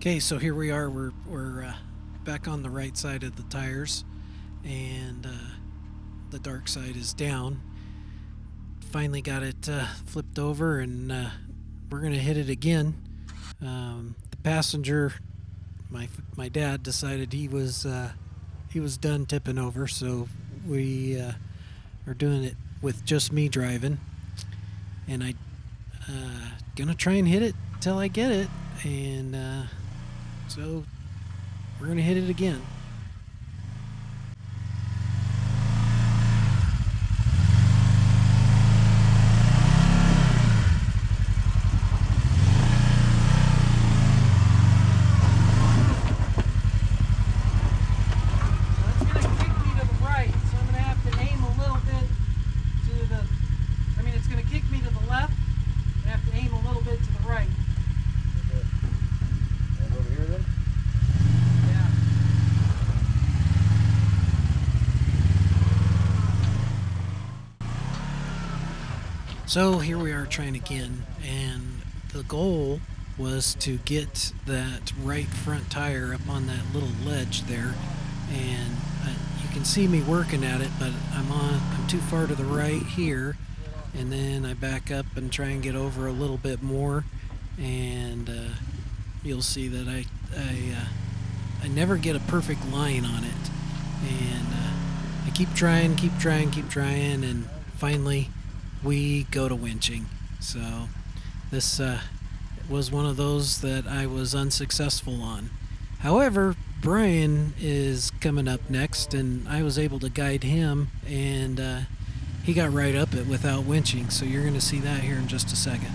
Okay, so here we are. We're back on the right side of the tires, and the dark side is down. Finally got it flipped over, and we're gonna hit it again. The passenger, my dad, decided he was done tipping over, so we are doing it with just me driving, and I gonna try and hit it till I get it, and so we're gonna hit it again. So here we are trying again, and the goal was to get that right front tire up on that little ledge there, and you can see me working at it, but I'm too far to the right here, and then I back up and try and get over a little bit more, and you'll see that I never get a perfect line on it, and I keep trying, and finally we go to winching. So this was one of those that I was unsuccessful on. However, Brian is coming up next, and I was able to guide him, and he got right up it without winching. So you're going to see that here in just a second.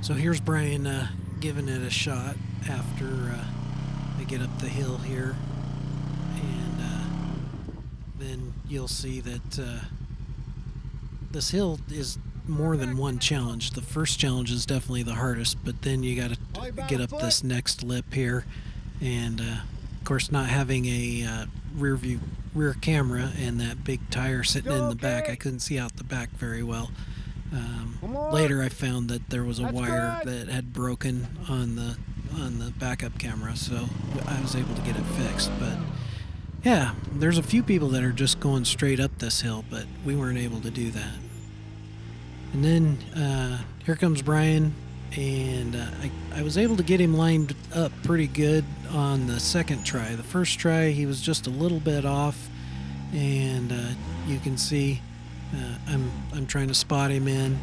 So here's Brian giving it a shot after I get up the hill here, and then you'll see that this hill is more than one challenge. The first challenge is definitely the hardest, but then you got to get up this next lip here, and of course, not having a rear camera and that big tire sitting in the back, I couldn't see out the back very well. Later, I found that there was a wire that had broken on the backup camera, so I was able to get it fixed. But yeah, there's a few people that are just going straight up this hill, but we weren't able to do that. And then here comes Brian, and I was able to get him lined up pretty good on the second try. The first try, he was just a little bit off, and you can see I'm trying to spot him in,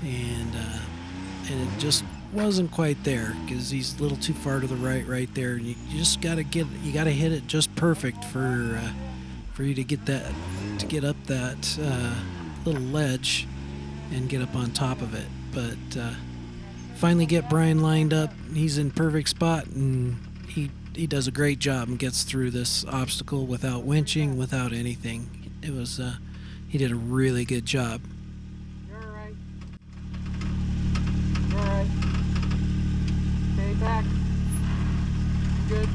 and it just wasn't quite there because he's a little too far to the right there. And you just gotta hit it just perfect for you to get up that little ledge and get up on top of it. But finally get Brian lined up. He's in perfect spot, and he does a great job and gets through this obstacle without winching, without anything. It was he did a really good job. You're all right. You're all right. Stay back. Good.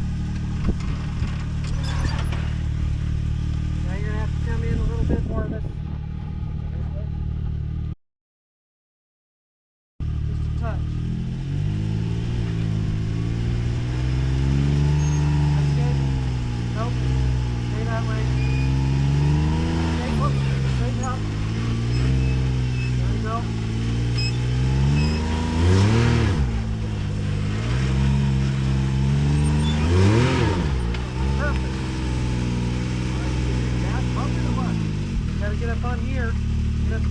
Now you're gonna have to come in a little bit more of this. Just a touch. That's good. Nope. Stay that way. Stay close. Straighten up. There we go. Perfect. Gas bump it or what? You gotta get up on here. Get up.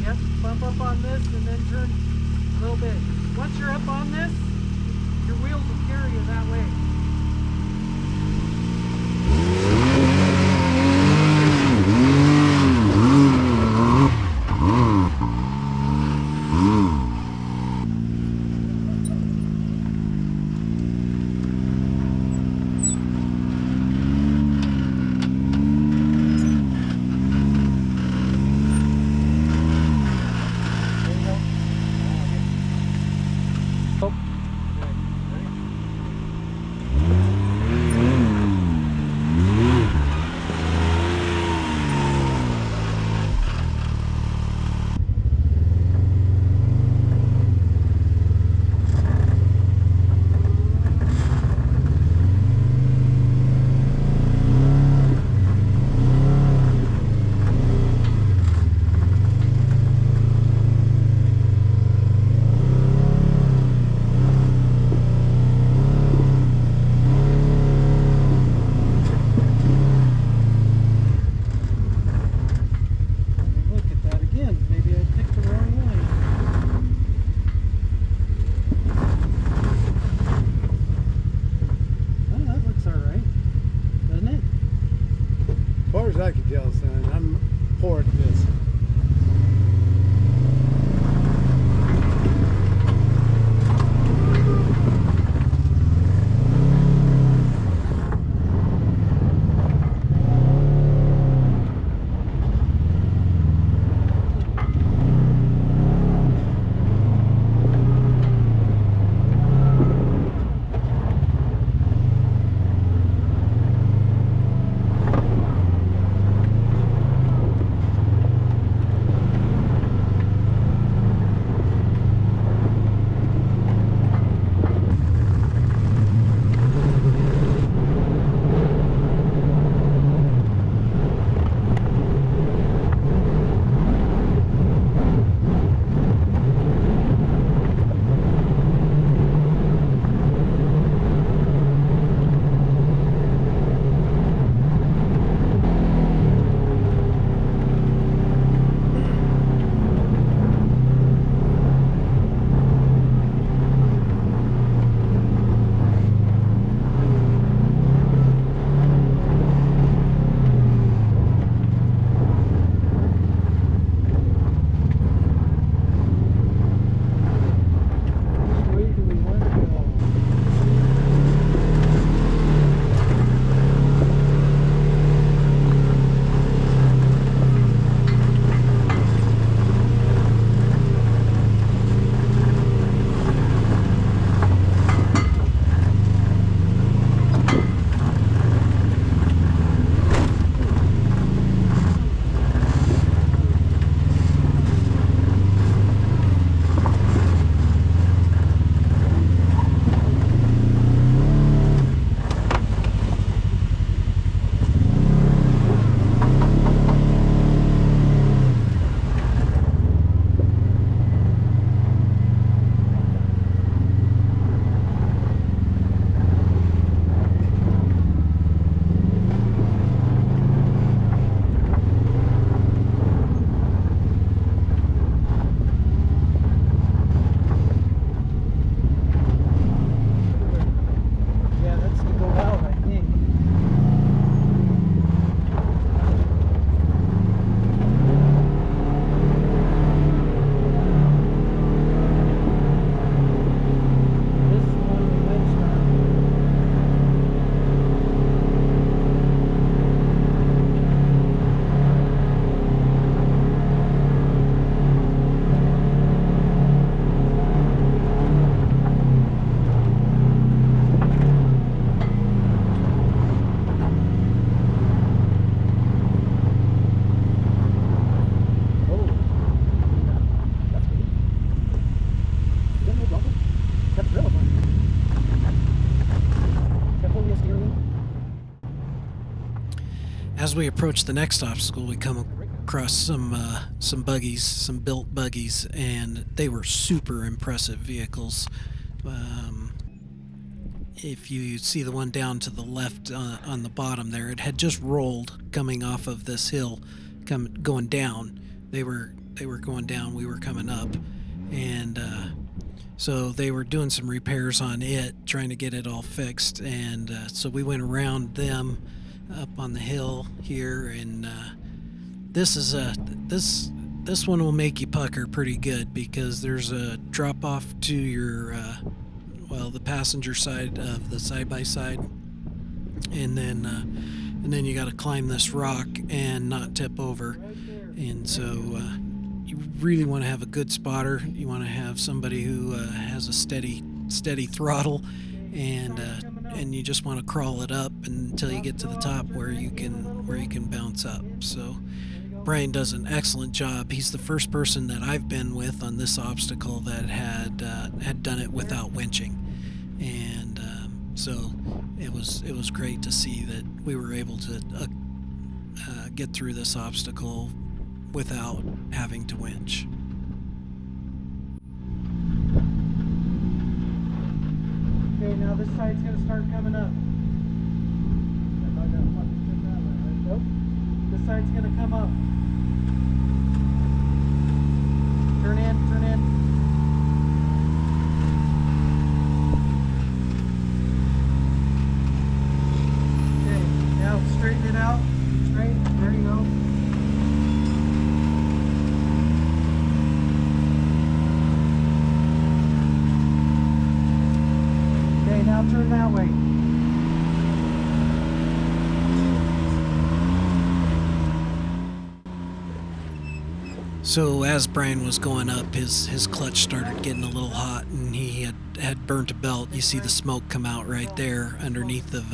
Yes, bump up on this and then turn a little bit. Once you're up on this, your wheels will carry you that way. I could tell, son. I'm poor at this. As we approach the next obstacle, we come across some buggies, some built buggies, and they were super impressive vehicles. Um, if you see the one down to the left on the bottom there, it had just rolled coming off of this hill, going down. They were going down. We were coming up, and so they were doing some repairs on it, trying to get it all fixed. And so we went around them up on the hill here, and this is this one will make you pucker pretty good because there's a drop off to your the passenger side of the side by side, and then you got to climb this rock and not tip over. And so you really want to have a good spotter. You want to have somebody who has a steady throttle, and you just want to crawl it up until you get to the top where you can bounce up. So Brian does an excellent job. He's the first person that I've been with on this obstacle that had done it without winching, and so it was great to see that we were able to get through this obstacle without having to winch. Okay, now this side's gonna start coming up. Nope. This side's gonna come up. Turn in, turn in. Okay, now straighten it out. Straight, there you go. Okay, now turn that way. So as Brian was going up, his clutch started getting a little hot, and he had burnt a belt. You see the smoke come out right there underneath of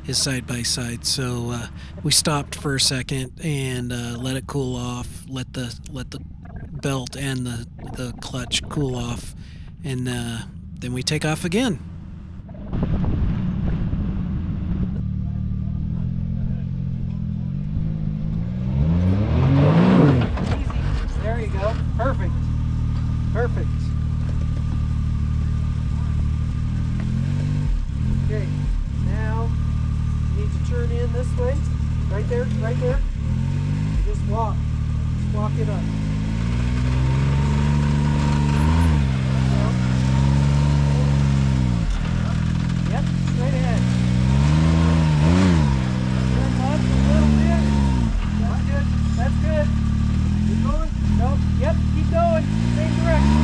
his side by side. So we stopped for a second and let it cool off. Let the belt and the clutch cool off, and then we take off again. There you go. Perfect. Perfect. Okay, now you need to turn in this way. Right there, right there. Just walk. Just walk it up. Yep, straight ahead. Turn left a little bit. That's good. That's good. Keep going? Nope. Yep, keep going. Same direction.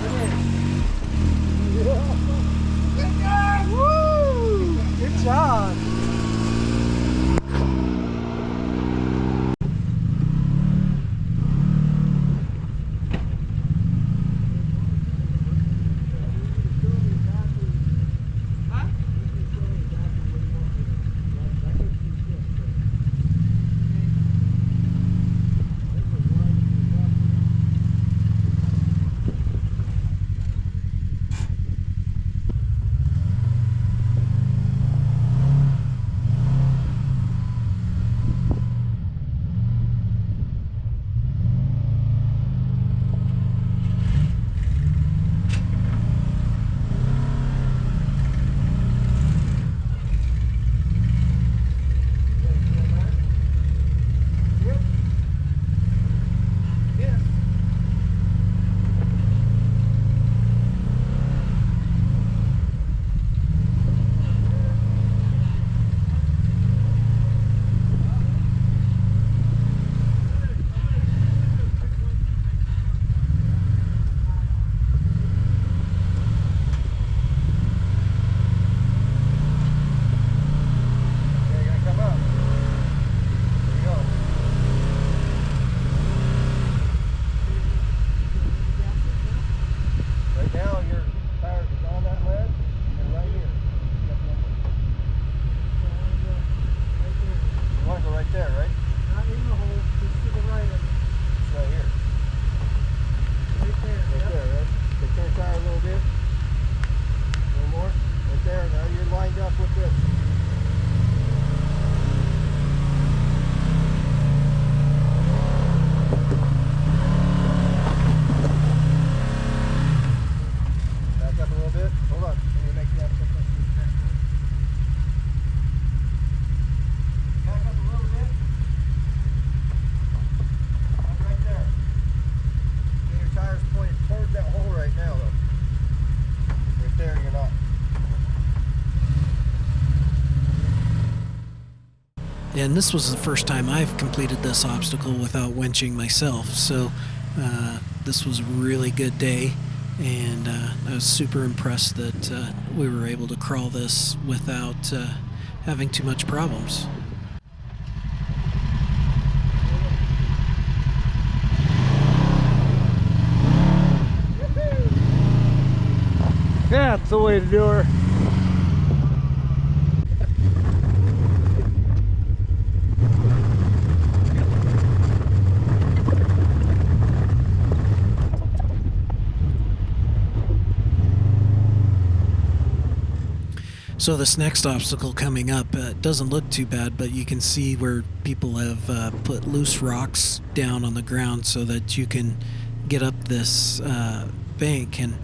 There it is. Good job! Woo! Good job. like this. Back up a little bit. Hold on. Let me make the obstacle. Back up a little bit. Up right there. Get your tires pointed towards that hole right now, though. Right there, you're not. And this was the first time I've completed this obstacle without winching myself, so this was a really good day, and I was super impressed that we were able to crawl this without having too much problems. Yeah, that's the way to do her. So this next obstacle coming up doesn't look too bad, but you can see where people have put loose rocks down on the ground so that you can get up this bank. And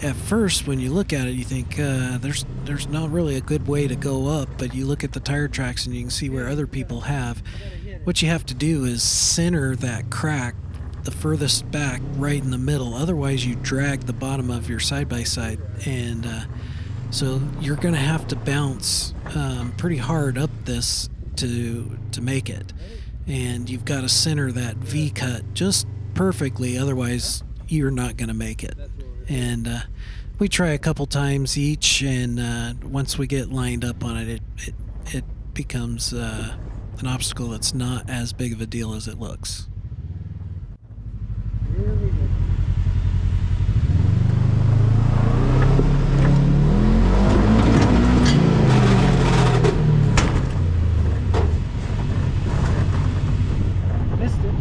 at first, when you look at it, you think there's not really a good way to go up, but you look at the tire tracks and you can see where other people have. What you have to do is center that crack the furthest back right in the middle. Otherwise, you drag the bottom of your side-by-side, and so you're going to have to bounce pretty hard up this to make it. And you've got to center that V cut just perfectly, otherwise you're not going to make it. And we try a couple times each, and once we get lined up on it, it becomes an obstacle that's not as big of a deal as it looks. Really good. Missed it.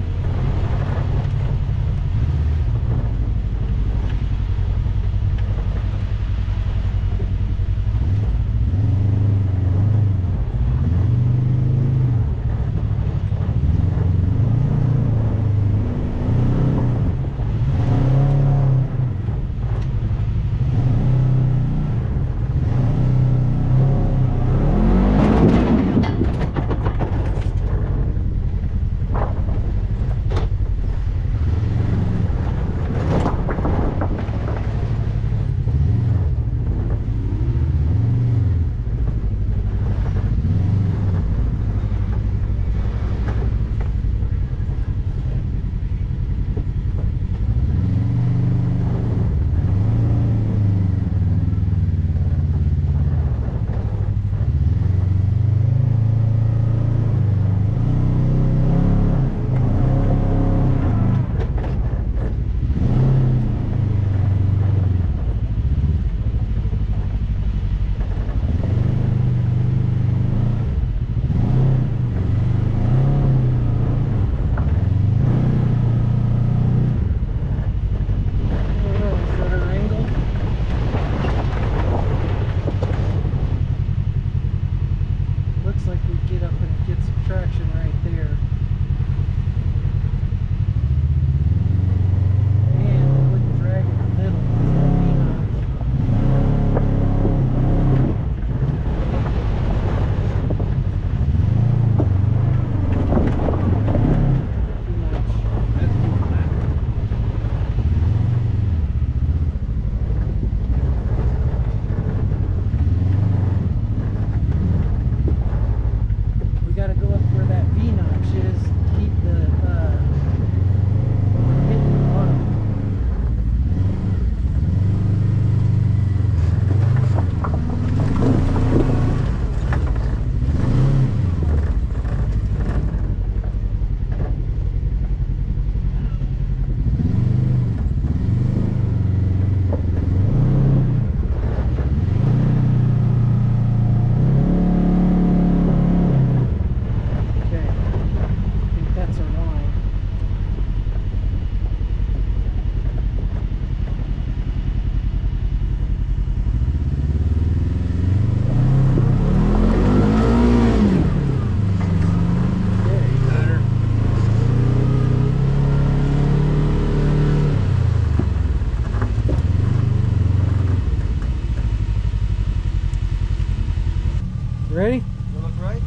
Ready? You look right?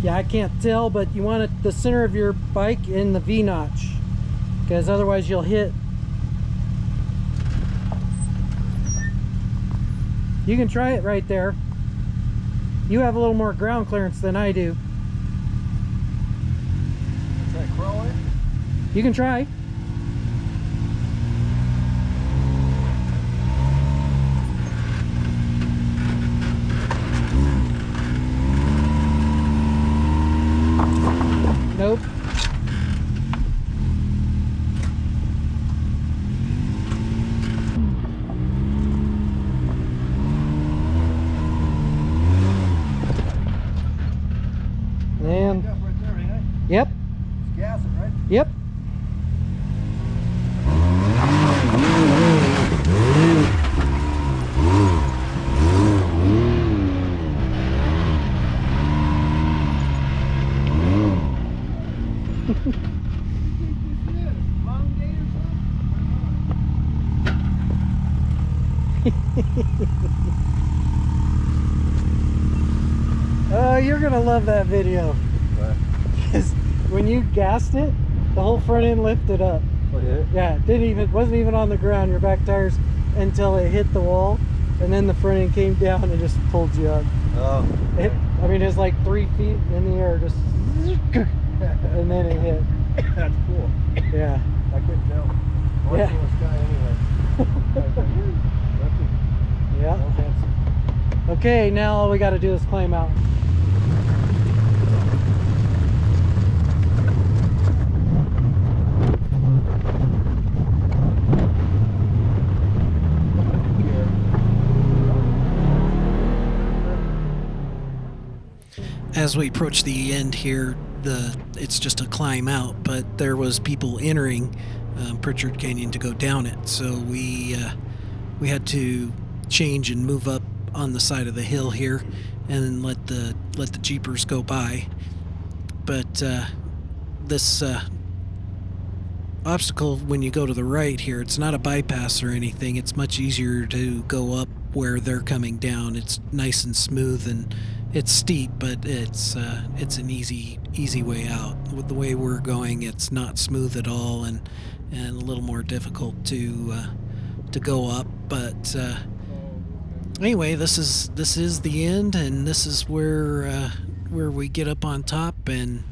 Yeah, I can't tell, but you want the center of your bike in the V-notch, because otherwise you'll hit. You can try it right there. You have a little more ground clearance than I do. Try crawling. You can try. Nope. And Up right there, ain't it? yep, It's gassing, right? yep. Long day or Oh, you're gonna love that video. something? Because when you gassed it, the whole front end lifted up. What is it? Yeah, it wasn't even on the ground, your back tires, until it hit the wall, and then the front end came down and just pulled you up. Oh. I mean, it's like 3 feet in the air, just, and then it hit. That's cool. Yeah. I couldn't tell. I Yeah. see the sky anyway. Yeah. No fancy. Okay, now all we got to do is climb out. As we approach the end here, it's just a climb out, but there was people entering Pritchett Canyon to go down it, so we had to change and move up on the side of the hill here, and then let the jeepers go by. But this obstacle, when you go to the right here, it's not a bypass or anything. It's much easier to go up where they're coming down. It's nice and smooth, and it's steep, but it's an easy way out. With the way we're going, it's not smooth at all, and a little more difficult to go up. But anyway, this is the end, and this is where we get up on top, and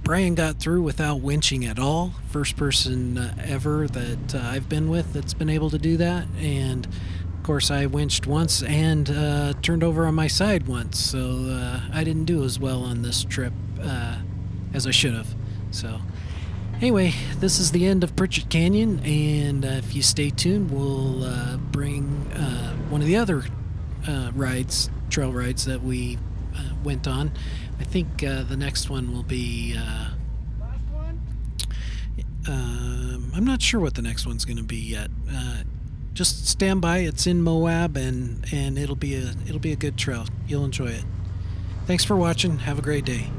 Brian got through without winching at all. First person ever that I've been with that's been able to do that. And of course, I winched once and turned over on my side once, so I didn't do as well on this trip as I should have. So anyway, this is the end of Pritchett Canyon, and if you stay tuned, we'll bring one of the other trail rides that we went on. I think the next one will be Last one? I'm not sure what the next one's going to be yet. Just stand by. It's in Moab, and it'll be a good trail. You'll enjoy it. Thanks for watching. Have a great day.